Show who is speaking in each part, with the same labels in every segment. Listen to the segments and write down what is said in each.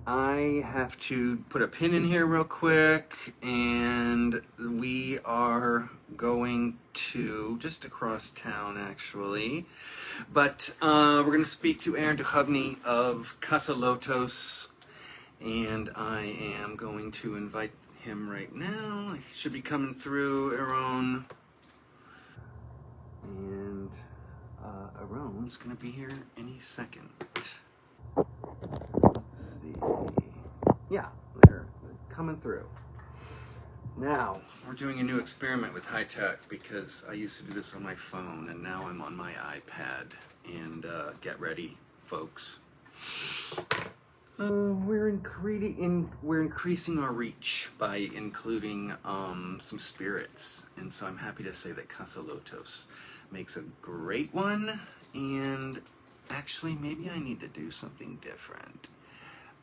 Speaker 1: I have to put a pin in here real quick, and we are going to just across town, actually. But we're going to speak to Aaron Dujovne of Casa Lotos, and I am going to invite him right now. He should be coming through, Aaron. And Aaron's going to be here any second. Let's see. Yeah, they're coming through. Now, we're doing a new experiment with high tech because I used to do this on my phone and now I'm on my iPad. And get ready, folks. We're increasing our reach by including some spirits. And so I'm happy to say that Casa Lotos makes a great one. And actually, maybe I need to do something different.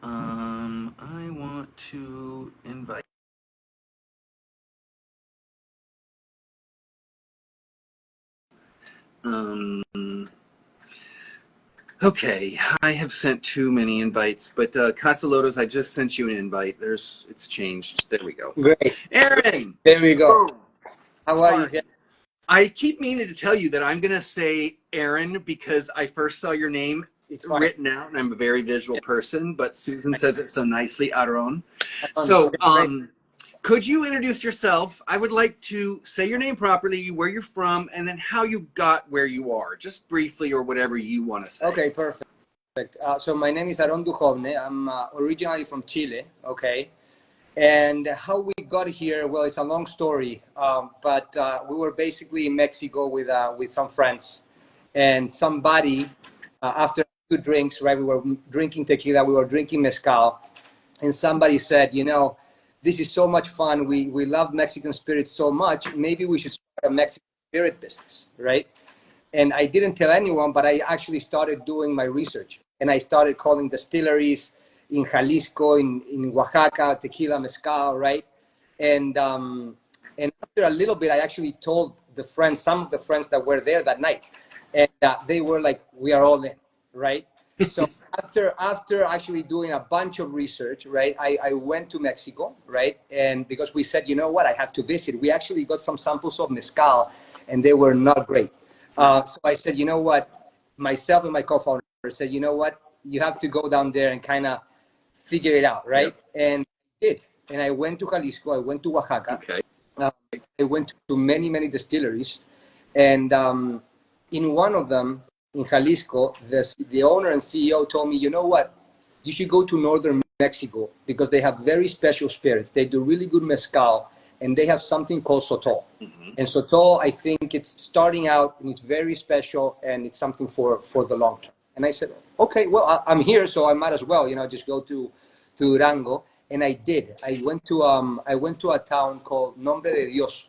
Speaker 1: I want to invite. Okay, I have sent too many invites, but Casa Lotos, I just sent you an invite. It's changed. There we go.
Speaker 2: Great.
Speaker 1: Aaron!
Speaker 2: There we go. How
Speaker 1: Sorry.
Speaker 2: are you?
Speaker 1: I keep meaning to tell you that I'm going to say Aaron because I first saw your name written out, and I'm a very visual person, but Susan says it so nicely, Aaron. So, could you introduce yourself? I would like to say your name properly, where you're from, and then how you got where you are, just briefly or whatever you want to say.
Speaker 2: Okay, perfect. So my name is Aaron Dujovne. I'm originally from Chile, okay? And how we got here, well, it's a long story, but we were basically in Mexico with some friends. And somebody, after 2 drinks, right, we were drinking tequila, we were drinking mezcal, and somebody said, you know, this is so much fun. We love Mexican spirits so much. Maybe we should start a Mexican spirit business, right? And I didn't tell anyone, but I actually started doing my research. And I started calling distilleries in Jalisco, in Oaxaca, tequila, mezcal, right? And after a little bit, I actually told some of the friends that were there that night. And they were like, we are all in, right? So after actually doing a bunch of research, right, I went to Mexico, right? And because we said, you know what, I have to visit. We actually got some samples of mezcal, and they were not great. So I said, you know what, myself and my co-founder said, you know what, you have to go down there and kind of figure it out, right? Yep. And I did. And I went to Jalisco, I went to Oaxaca.
Speaker 1: Okay.
Speaker 2: I went to many, many distilleries. And in one of them, in Jalisco, the owner and CEO told me, you know what, you should go to northern Mexico because they have very special spirits. They do really good mezcal, and they have something called Sotol. Mm-hmm. And Sotol, I think it's starting out, and it's very special, and it's something for the long term. And I said, okay, well, I'm here, so I might as well, you know, just go to Durango. And I did. I went to a town called Nombre de Dios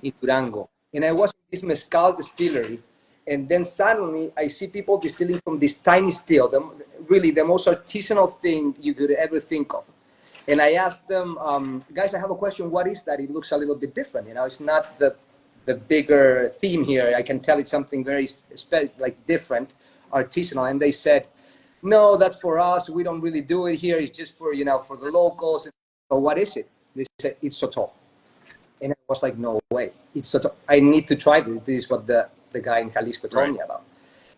Speaker 2: in Durango. And I was in this mezcal distillery. And then suddenly I see people distilling from this tiny still, really the most artisanal thing you could ever think of. And I asked them, guys, I have a question. What is that? It looks a little bit different. You know, it's not the bigger theme here. I can tell it's something very different, artisanal. And they said, no, that's for us. We don't really do it here. It's just for, you know, for the locals. But what is it? They said, it's Sotol. And I was like, no way. It's Sotol. I need to try this. This is what the guy in Jalisco told me about.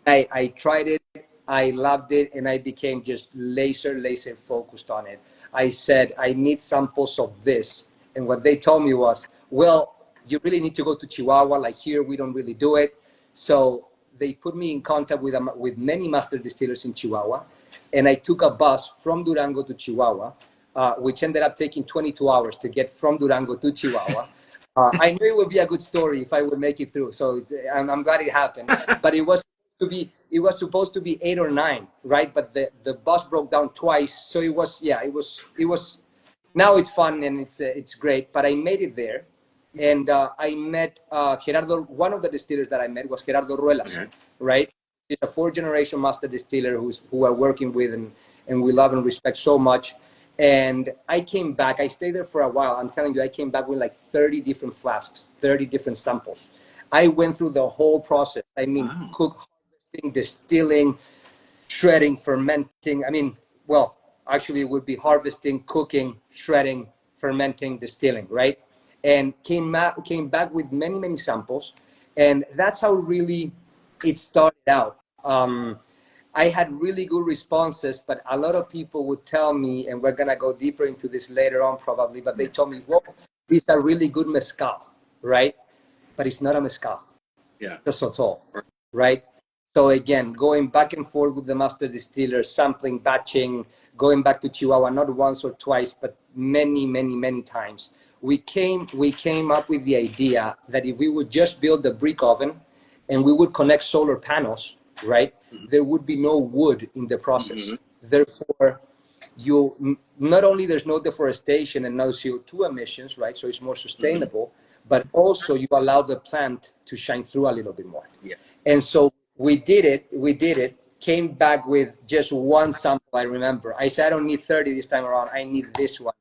Speaker 2: I tried it. I loved it. And I became just laser focused on it. I said, I need samples of this. And what they told me was, well, you really need to go to Chihuahua. Like here, we don't really do it. So they put me in contact with many master distillers in Chihuahua. And I took a bus from Durango to Chihuahua, which ended up taking 22 hours to get from Durango to Chihuahua. I knew it would be a good story if I would make it through. So I'm glad it happened. But it was supposed to be 8 or 9, right? But the bus broke down twice. So it was now it's fun and it's great. But I made it there. And I met Gerardo. One of the distillers that I met was Gerardo Ruelas, right? He's a 4th-generation master distiller who I working with and we love and respect so much. And I came back. I stayed there for a while. I'm telling you, I came back with like 30 different flasks, 30 different samples. I went through the whole process. I mean, cook, harvesting, distilling, shredding, fermenting. I mean, well, actually would be harvesting, cooking, shredding, fermenting, distilling, right? And came back with many, many samples. And that's how really it started out. I had really good responses, but a lot of people would tell me, and we're going to go deeper into this later on probably, but they told me, well, these are really good mezcal, right? But it's not a mezcal.
Speaker 1: Yeah.
Speaker 2: It's a sotol, right? So again, going back and forth with the master distiller, sampling, batching, going back to Chihuahua, not once or twice, but many, many, many times. We came up with the idea that if we would just build the brick oven and we would connect solar panels, right, there would be no wood in the process. Therefore, not only there's no deforestation and no CO2 emissions, right, so it's more sustainable, but also you allow the plant to shine through a little bit more.
Speaker 1: Yeah.
Speaker 2: And so we did it, came back with just one sample, I remember. I said, I don't need 30 this time around, I need this one.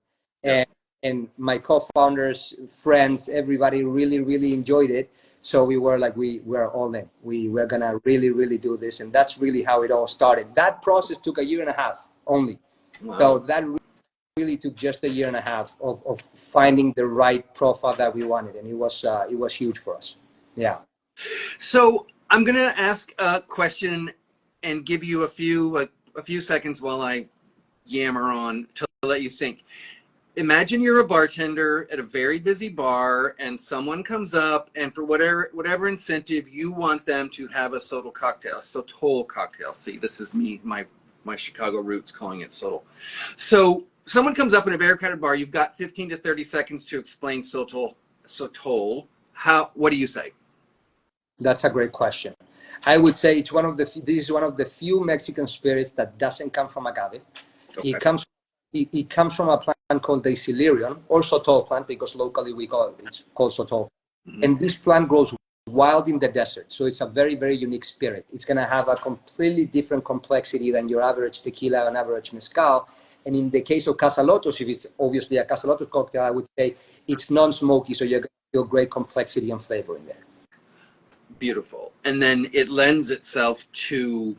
Speaker 2: And my co-founders, friends, everybody really, really enjoyed it. So we were like, we're all in. We're going to really, really do this. And that's really how it all started. That process took 1.5 years only. Wow. So that really took just 1.5 years of finding the right profile that we wanted. And it was huge for us. Yeah.
Speaker 1: So I'm going to ask a question and give you a few seconds while I yammer on to let you think. Imagine you're a bartender at a very busy bar and someone comes up and for whatever incentive you want them to have a Sotol cocktail. See, this is me, my Chicago roots calling it Sotol. So someone comes up in a very crowded bar, you've got 15 to 30 seconds to explain Sotol. What do you say?
Speaker 2: That's a great question. I would say this is one of the few Mexican spirits that doesn't come from agave. Okay. It comes from a plant called Desilirion, or Sotol plant, because locally it's called Sotol. And this plant grows wild in the desert. So it's a very, very unique spirit. It's going to have a completely different complexity than your average tequila and average mezcal. And in the case of Casa Lotos, if it's obviously a Casa Lotos cocktail, I would say it's non-smoky, so you're going to feel great complexity and flavor in there. Beautiful.
Speaker 1: And then it lends itself to,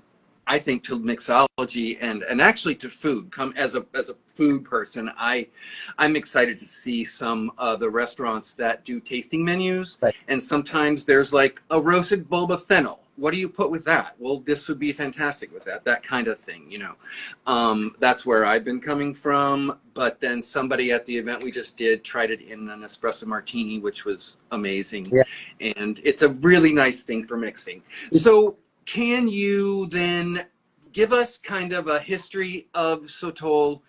Speaker 1: I think, to mixology and actually to food. As a food person, I'm excited to see some of the restaurants that do tasting menus.
Speaker 2: Right.
Speaker 1: And sometimes there's like a roasted bulb of fennel. What do you put with that? Well, this would be fantastic with that kind of thing, you know. That's where I've been coming from. But then somebody at the event we just did tried it in an espresso martini, which was amazing.
Speaker 2: Yeah.
Speaker 1: And it's a really nice thing for mixing. So can you then give us kind of a history of Sotol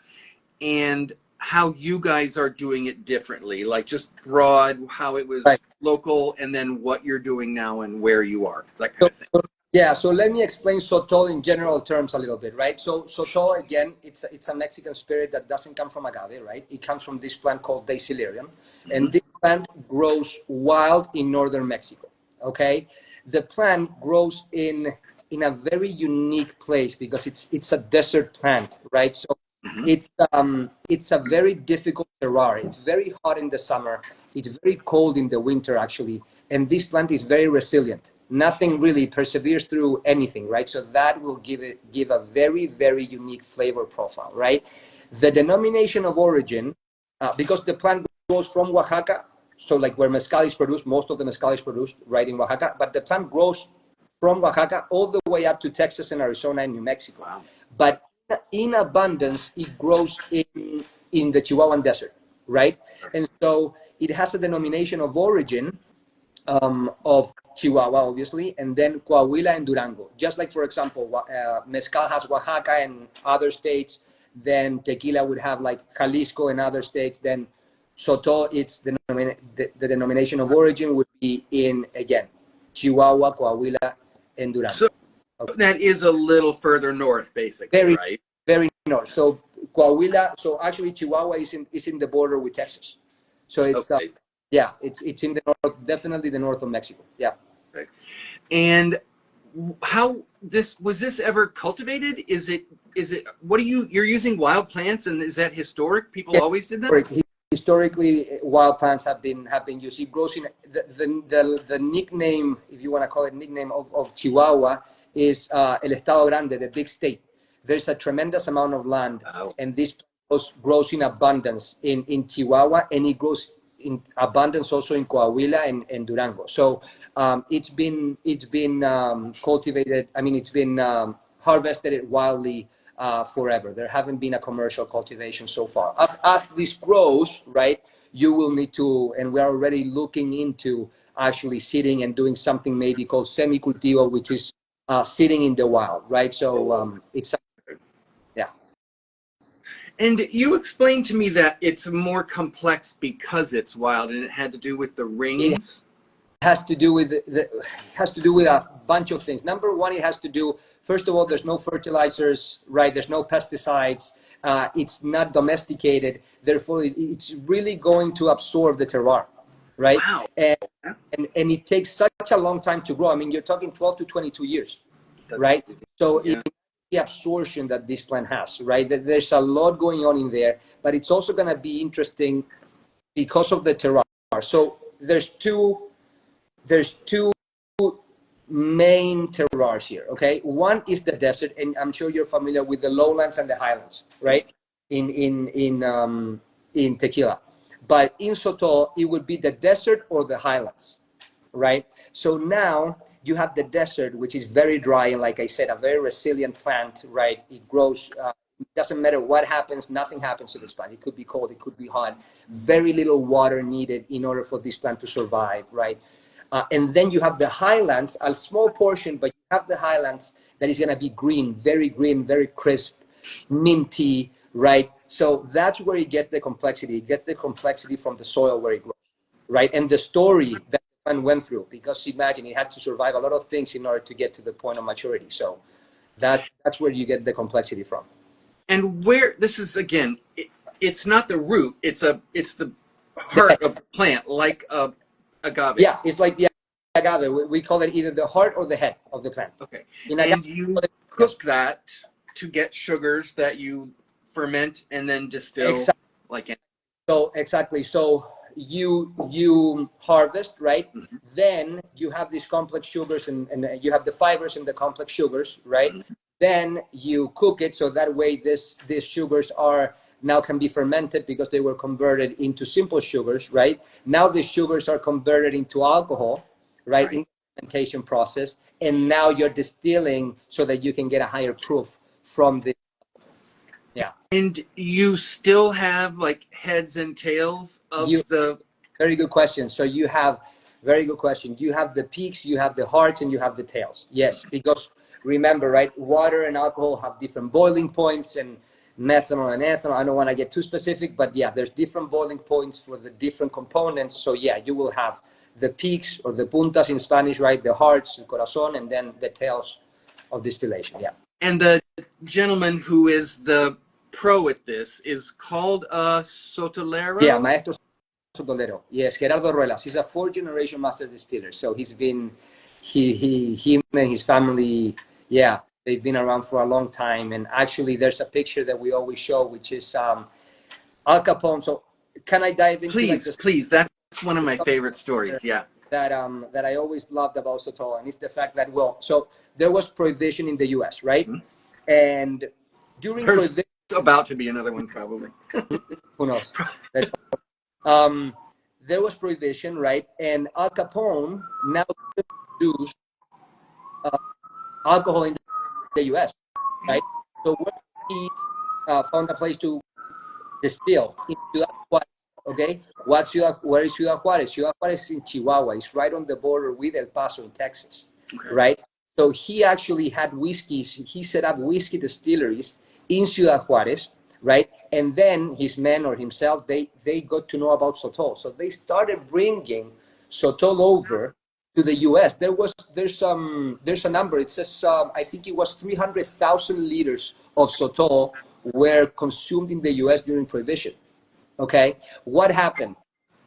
Speaker 1: and how you guys are doing it differently, like just broad, how it was local, and then what you're doing now and where you are, that kind of thing.
Speaker 2: Yeah, so let me explain Sotol in general terms a little bit, right? So Sotol, again, it's a Mexican spirit that doesn't come from agave, right? It comes from this plant called Desilirion. And this plant grows wild in northern Mexico, okay? The plant grows in a very unique place because it's a desert plant, right? So it's a very difficult terroir. It's very hot in the summer. It's very cold in the winter, actually. And this plant is very resilient. Nothing really perseveres through anything, right? So that will give a very, very unique flavor profile, right? The denomination of origin, because the plant grows from Oaxaca, so like where mezcal is produced, most of the mezcal is produced right in Oaxaca, but the plant grows from Oaxaca all the way up to Texas and Arizona and New Mexico. Wow. But in abundance, it grows in the Chihuahuan desert, right? And so it has a denomination of origin of Chihuahua, obviously, and then Coahuila and Durango. Just like, for example, mezcal has Oaxaca and other states, then tequila would have like Jalisco and other states, then Sotol, the denomination of origin would be in, again, Chihuahua, Coahuila, and Durango.
Speaker 1: So that is a little further north, basically, right?
Speaker 2: Very north. So Coahuila, so actually Chihuahua is in the border with Texas. So it's
Speaker 1: okay.
Speaker 2: Yeah, it's in the north, definitely the north of Mexico. Yeah.
Speaker 1: Okay. And how was this ever cultivated? Is it you're using wild plants, and is that historic? People always did that?
Speaker 2: Historically, wild plants have been used. It grows in the nickname, if you want to call it nickname of Chihuahua, is El Estado Grande, the big state. there's a tremendous amount of land,
Speaker 1: Oh.
Speaker 2: and this grows in abundance in Chihuahua, and it grows in abundance also in Coahuila and Durango. So it's been cultivated. I mean, it's been harvested wildly forever. There haven't been a commercial cultivation so far. As this grows, right, you will need to, and we're already looking into actually sitting and doing something maybe called semicultivo, which is sitting in the wild, right? So it's, yeah.
Speaker 1: And you explained to me that it's more complex because it's wild, and it had to do with the rings.
Speaker 2: Has to do with has to do with a bunch of things. Number one, it has to do, first of all, there's no fertilizers, right? There's no pesticides. It's not domesticated. Therefore, it's really going to absorb the terroir, right?
Speaker 1: Wow.
Speaker 2: And it takes such a long time to grow. I mean, you're talking 12 to 22 years,
Speaker 1: That's
Speaker 2: right?
Speaker 1: amazing.
Speaker 2: So
Speaker 1: Yeah.
Speaker 2: the absorption that this plant has, right? There's a lot going on in there, but it's also going to be interesting because of the terroir. So there's two main terroirs here, okay? One is the desert, and I'm sure you're familiar with the lowlands and the highlands, right? In Tequila. But in Sotol, it would be the desert or the highlands, right? So now you have the desert, which is very dry, and like I said, a very resilient plant, right? It grows, it doesn't matter what happens, nothing happens to this plant. It could be cold, it could be hot, very little water needed in order for this plant to survive, right? And then you have the highlands, a small portion, but you have the highlands that is going to be green, very crisp, minty, right? So that's where you get the complexity. It gets the complexity from the soil where it grows, right? And the story that the plant went through, because imagine it had to survive a lot of things in order to get to the point of maturity. So that's where you get the complexity from.
Speaker 1: And where this is again, it's not the root; it's the heart of the plant, like agave.
Speaker 2: Yeah, it's like the agave. We call it either the heart or the head of the plant.
Speaker 1: Okay.
Speaker 2: In
Speaker 1: And
Speaker 2: agave,
Speaker 1: you cook that to get sugars that you ferment and then distill.
Speaker 2: Exactly.
Speaker 1: Like
Speaker 2: So exactly. So you harvest, right?
Speaker 1: mm-hmm.
Speaker 2: Then you have these complex sugars, and you have the fibers and the complex sugars, right? Mm-hmm. Then you cook it, so that way these sugars are now can be fermented because they were converted into simple sugars, right? Now the sugars are converted into alcohol, right? In the fermentation process, and now you're distilling so that you can get a higher proof from the. Yeah.
Speaker 1: And you still have like heads and tails of the.
Speaker 2: Very good question. So you have, very good question. You have the peaks, you have the hearts, and you have the tails. Yes, because remember, right? Water and alcohol have different boiling points, and methanol and ethanol. I don't want to get too specific, but yeah, there's different boiling points for the different components. So yeah, you will have the peaks or the puntas in Spanish, right? The hearts, el corazón, and then the tails of distillation. Yeah.
Speaker 1: And the gentleman who is the pro at this is called a sotolero.
Speaker 2: Yeah, maestro sotolero. Yes, Gerardo Ruelas. He's a fourth-generation master distiller. So he's been, him and his family, yeah, they've been around for a long time. And actually, there's a picture that we always show, which is Al Capone. So can I dive into?
Speaker 1: Please. That's one of my favorite stories. Yeah.
Speaker 2: That I always loved about Sotol, and it's the fact that, well, so there was prohibition in the U.S., right? Mm-hmm. And during prohibition,
Speaker 1: about to be another one, probably.
Speaker 2: Who knows? There was prohibition, right? And Al Capone now produced alcohol in the U.S., right? So where he found a place to distill in Ciudad Juárez, okay? Where is Ciudad Juárez? Ciudad Juárez is in Chihuahua. It's right on the border with El Paso in Texas, okay. Right? So he actually had whiskeys. He set up whiskey distilleries in Ciudad Juárez, right? And then his men or himself, they got to know about Sotol. So they started bringing Sotol over to the U.S. There's a number. It says I think it was 300,000 liters of Sotol were consumed in the U.S. during Prohibition. Okay, what happened?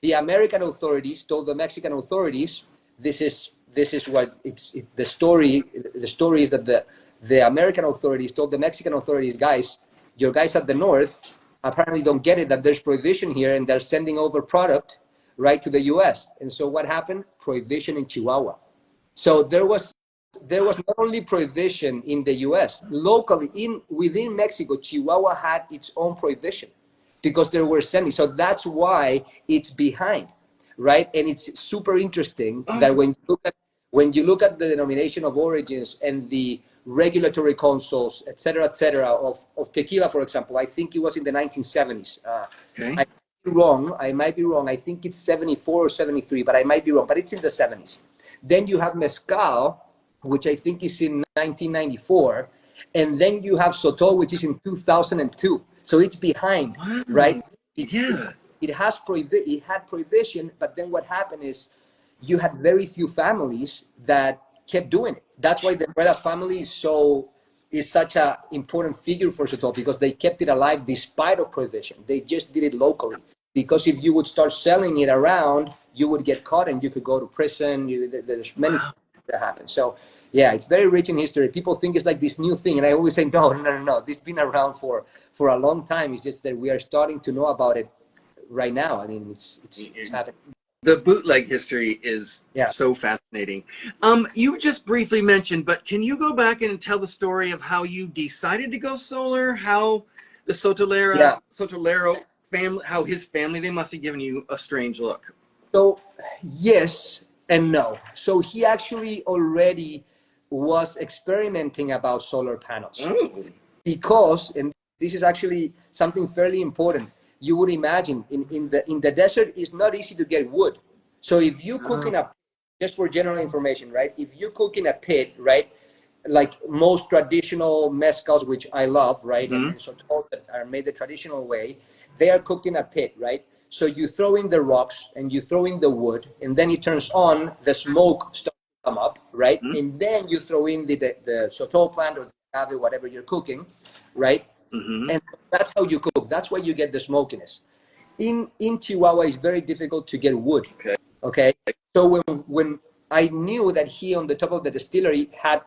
Speaker 2: The American authorities told the Mexican authorities, this is what the story. The story is that the American authorities told the Mexican authorities, guys, your guys at the north apparently don't get it that there's prohibition here, and they're sending over product right to the U.S. And so what happened? Prohibition in Chihuahua. So there was there was not only prohibition in the U.S. locally within Mexico, Chihuahua had its own prohibition because there were sending. So that's why it's behind, right? And it's super interesting that when you look at the denomination of origins and the regulatory consoles, et cetera, of tequila, for example, I think it was in the 1970s.
Speaker 1: Okay.
Speaker 2: I might be wrong. I think it's 74 or 73, but I might be wrong. But it's in the 70s. Then you have mezcal, which I think is in 1994, and then you have Sotol, which is in 2002. So it's behind,
Speaker 1: Wow.
Speaker 2: right?
Speaker 1: Yeah.
Speaker 2: It had prohibition, but then what happened is you had very few families that kept doing it. That's why the Ruelas family is such an important figure for Sotol, because they kept it alive despite of prohibition. They just did it locally, because if you would start selling it around, you would get caught and you could go to prison. There's many things that happen. So yeah, it's very rich in history. People think it's like this new thing, and I always say no. This has been around for a long time. It's just that we are starting to know about it right now. I mean, it's happening.
Speaker 1: The bootleg history is so fascinating. You just briefly mentioned, but can you go back and tell the story of how you decided to go solar? How the Sotolero family, how his family, they must have given you a strange look.
Speaker 2: So yes and no. So he actually already was experimenting about solar panels because, and this is actually something fairly important. You would imagine in the desert, it's not easy to get wood. So if you cook in a, just for general information, right? If you cook in a pit, right? Like most traditional mezcals, which I love, right? And Sotol that are made the traditional way, they are cooked in a pit, right? So you throw in the rocks and you throw in the wood, and then it turns on, the smoke starts to come up, right? And then you throw in the Sotol plant or the agave, whatever you're cooking, right? And that's how you cook. That's why you get the smokiness. In Chihuahua, it's very difficult to get wood. Okay. So when I knew that he on the top of the distillery had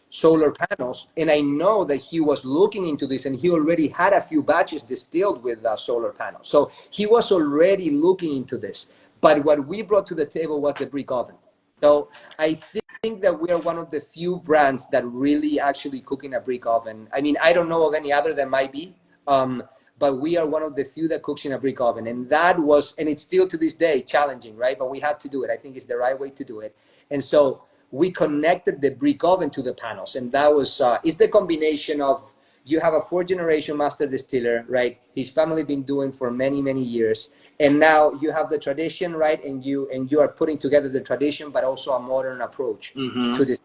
Speaker 2: solar panels, and I know that he was looking into this, and he already had a few batches distilled with solar panels. So he was already looking into this. But what we brought to the table was the brick oven. So I think that we are one of the few brands that really actually cook in a brick oven. I mean, I don't know of any other that might be, but we are one of the few that cooks in a brick oven. And that was, and it's still to this day challenging, right? But we had to do it. I think it's the right way to do it. And so we connected the brick oven to the panels. And that was, it's the combination of, you have a 4th-generation master distiller, right? His family been doing for many, many years. And now you have the tradition, right? And you are putting together the tradition, but also a modern approach to this,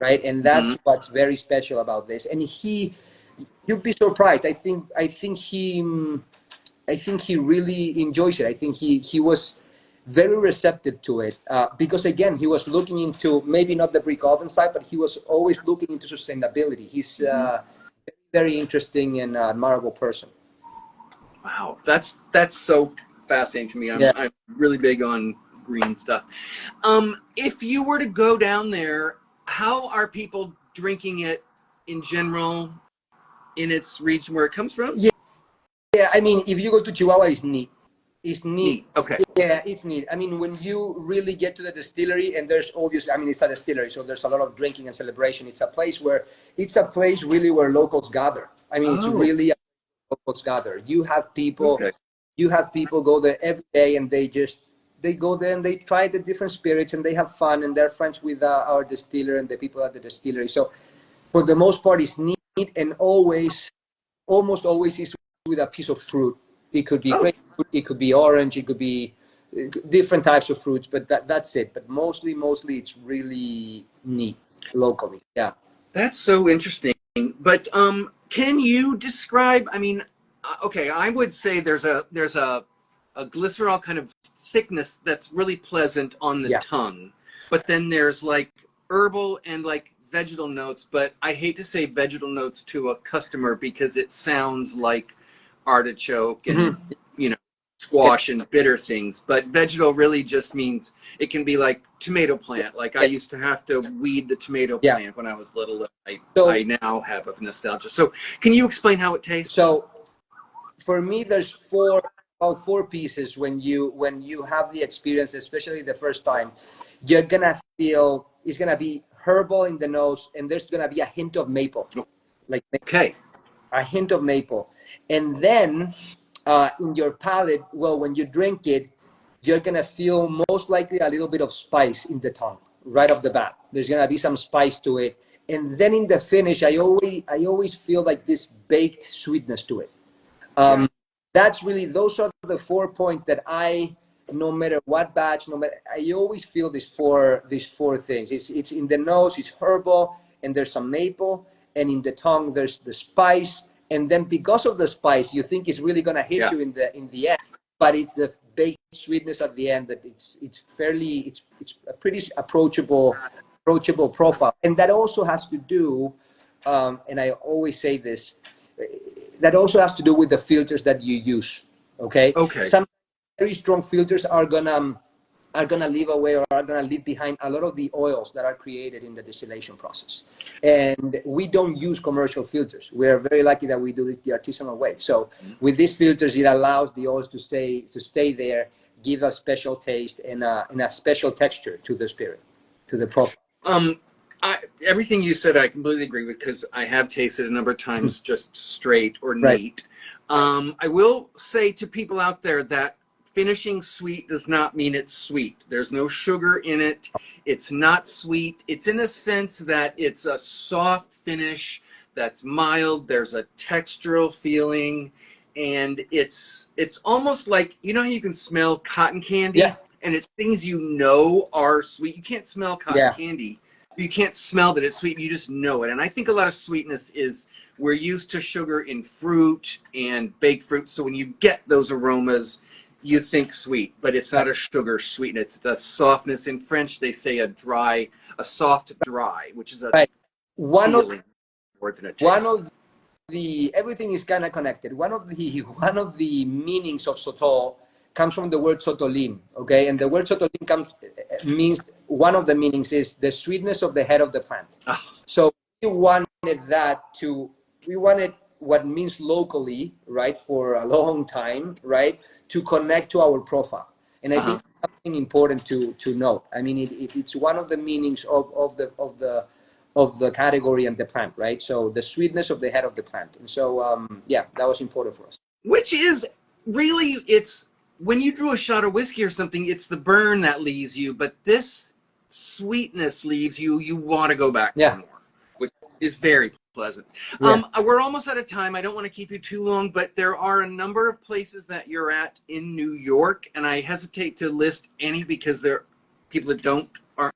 Speaker 2: right? And that's what's very special about this. And you'd be surprised. I think he really enjoys it. I think he was very receptive to it because again, he was looking into maybe not the brick oven side, but he was always looking into sustainability. He's very interesting and admirable person.
Speaker 1: Wow, that's so fascinating to me. I'm really big on green stuff. If you were to go down there, how are people drinking it in general in its region where it comes from?
Speaker 2: Yeah. I mean, if you go to Chihuahua, it's neat. It's neat.
Speaker 1: Okay.
Speaker 2: Yeah, it's neat. I mean, when you really get to the distillery, and there's obviously, I mean, it's a distillery, so there's a lot of drinking and celebration. It's a place really where locals gather. I mean, it's really locals gather. You have people go there every day, and they go there and they try the different spirits, and they have fun, and they're friends with our distiller and the people at the distillery. So for the most part, it's neat, and almost always is with a piece of fruit. It could be grapefruit, it could be orange, it could be different types of fruits, but that's it. But mostly it's really neat locally. Yeah.
Speaker 1: That's so interesting. But can you describe? I mean, okay, I would say there's a glycerol kind of thickness that's really pleasant on the tongue, but then there's like herbal and like vegetal notes. But I hate to say vegetal notes to a customer because it sounds like artichoke and squash and bitter things, but vegetal really just means it can be like tomato plant. Like I used to have to weed the tomato plant when I was little. I now have a nostalgia. So can you explain how it tastes?
Speaker 2: So for me, there's four pieces when you have the experience, especially the first time. You're gonna feel it's gonna be herbal in the nose, and there's gonna be a hint of maple, like
Speaker 1: Okay.
Speaker 2: a hint of maple. And then in your palate, well, when you drink it, you're gonna feel most likely a little bit of spice in the tongue right off the bat. There's gonna be some spice to it, and then in the finish, I always feel like this baked sweetness to it. That's really, those are the 4 points that no matter what batch, I always feel these four things. It's in the nose, it's herbal, and there's some maple, and in the tongue there's the spice, and then because of the spice, you think it's really gonna hit you in the end, but it's the baked sweetness at the end that it's a pretty approachable profile, and that also has to do, and I always say this, that also has to do with the filters that you use. Okay. Some very strong filters are gonna leave away or are gonna leave behind a lot of the oils that are created in the distillation process. And we don't use commercial filters. We are very lucky that we do it the artisanal way. So with these filters, it allows the oils to stay there, give a special taste and a special texture to the spirit, to the profile.
Speaker 1: Everything you said, I completely agree with, because I have tasted a number of times just straight or neat. I will say to people out there that finishing sweet does not mean it's sweet. There's no sugar in it. It's not sweet. It's in a sense that it's a soft finish that's mild. There's a textural feeling, and it's almost like, you know how you can smell cotton candy?
Speaker 2: Yeah.
Speaker 1: And it's things you know are sweet. You can't smell cotton candy. You can't smell that it's sweet. You just know it. And I think a lot of sweetness is, we're used to sugar in fruit and baked fruit. So when you get those aromas, you think sweet, but it's not a sugar sweetness. It's the softness. In French, they say a soft dry, which is a feeling more than a taste.
Speaker 2: Everything is kind of connected. One of the meanings of Sotol comes from the word Sotolin, okay? And the word Sotolin means, one of the meanings is the sweetness of the head of the plant. So we wanted what means locally, right, for a long time, right, to connect to our profile. And I think something important to note. I mean, it's one of the meanings of the category and the plant, right? So the sweetness of the head of the plant. And so, that was important for us.
Speaker 1: Which is really, it's, when you drew a shot of whiskey or something, it's the burn that leaves you, but this sweetness leaves you. You want to go back for more, which is very pleasant. We're almost out of time. I don't want to keep you too long, but there are a number of places that you're at in New York, and I hesitate to list any because there are people that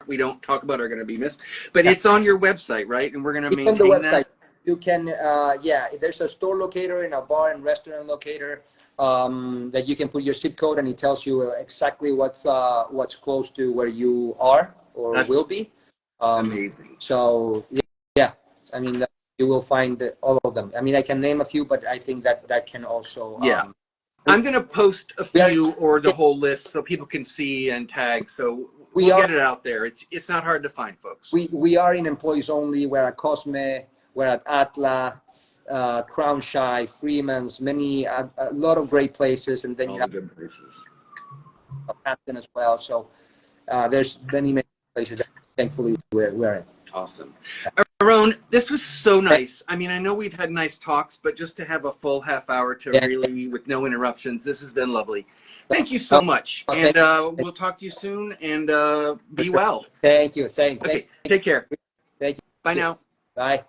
Speaker 1: we don't talk about are going to be missed. But it's on your website, right? And we're going to maintain
Speaker 2: on the website.
Speaker 1: that.
Speaker 2: You can, there's a store locator and a bar and restaurant locator that you can put your zip code, and it tells you exactly what's close to where you are or will be.
Speaker 1: Amazing.
Speaker 2: So I mean, you will find all of them. I mean, I can name a few, but I think that can also.
Speaker 1: I'm going to post a few or the whole list so people can see and tag. So we'll get it out there. It's not hard to find, folks.
Speaker 2: We are in employees only. We're at Cosme. We're at Atla, Crown Shy, Freeman's, a lot of great places, and then
Speaker 1: all
Speaker 2: you have
Speaker 1: good places.
Speaker 2: Hampton as well. So there's many places that thankfully we're in.
Speaker 1: Awesome. Aaron, this was so nice. I mean, I know we've had nice talks, but just to have a full half hour to really, with no interruptions, this has been lovely. Thank you so much. And we'll talk to you soon, and be well.
Speaker 2: Thank you.
Speaker 1: Okay, take care.
Speaker 2: Thank you.
Speaker 1: Bye now.
Speaker 2: Bye.